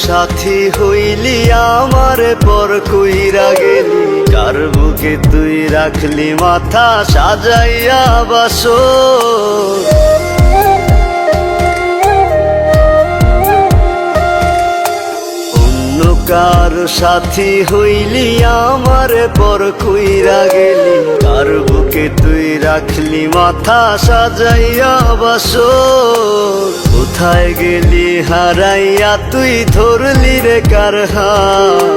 সাথী হইলি আমার পর কইরা গেলি, কার বুকে তুই রাখলি মাথা সাজাইয়া বাসর। অন্য কার সাথী হইলি আমার পর কইরা গেলি, কার বুকে তুই রাখলি মাথা সাজাইয়া বাসর। কোথায় গেলি হারাইয়া তুই ধরলি রে কার হাত,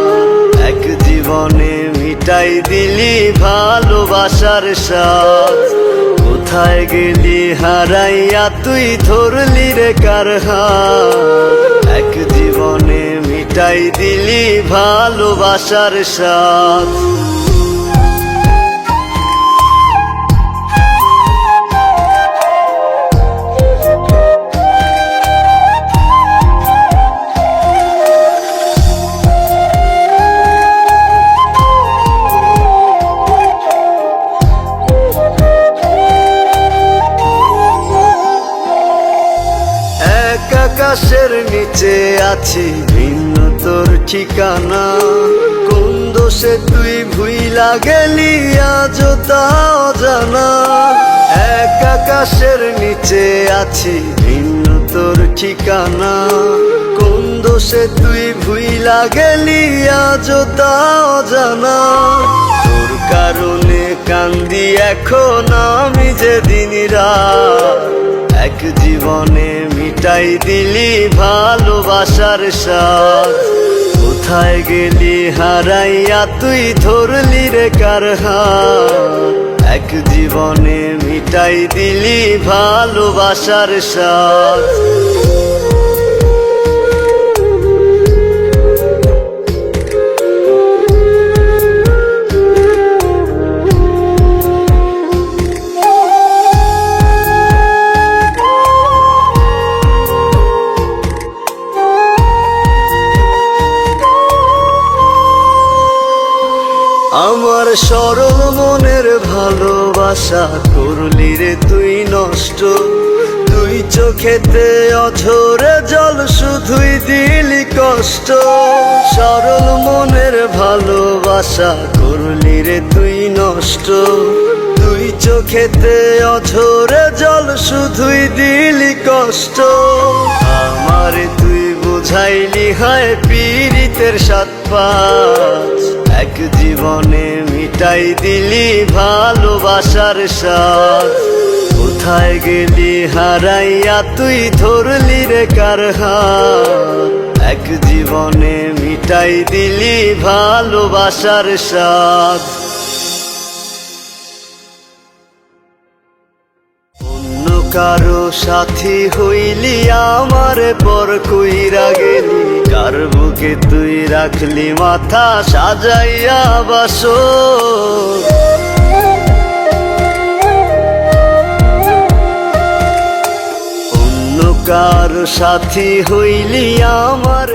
এক জীবনে মিটাই দিলি ভালোবাসার স্বাদ। কোথায় গেলি হারাইয়া তুই ধরলি রে কার হাত, এক জীবনে মিটাই দিলি ভালোবাসার স্বাদ। আকাশের নিচে আছি ভিন্ন তোর ঠিকানা, কোন দোষে তুই ভুইলা গেলি আজও তা অজানা। এক আকাশের নিচে আছি ভিন্ন তোর ঠিকানা, কোন দোষে তুই ভুইলা গেলি আজও তা অজানা। তোর কারণে কান্দি এখন আমি যে দিন রাত, এক জীবনে মিটাই দিলি ভালোবাসার স্বাদ। কোথায় গেলি হারাইয়া তুই ধরলি রে কার হাত, এক জীবনে মিটাই দিলি ভালোবাসার স্বাদ। আমার সরল মনের ভালোবাসা করলি রে তুই নষ্ট, তুই চোখেতে অঝরে জল শুধুই দিলি কষ্ট। সরল মনের ভালোবাসা করলি রে তুই নষ্ট, তুই চোখেতে অঝরে জল শুধুই দিলি কষ্ট। আমারে তুই বুঝাইলি হয় পীড়িতের সাত পাঁচ, এক জীবনে মিটাই দিলি ভালোবাসার স্বাদ। কোথায় গেলি হারাইয়া তুই ধরলি রে কার হাত, এক জীবনে মিটাই দিলি ভালোবাসার স্বাদ। অন্য কারো সাথী হইলি আমার পর কইরা গেলি, কার বুকে তুই রাখলি মাথা সাজাইয়া বাসর। অন্য কারো সাথী হইলি আমার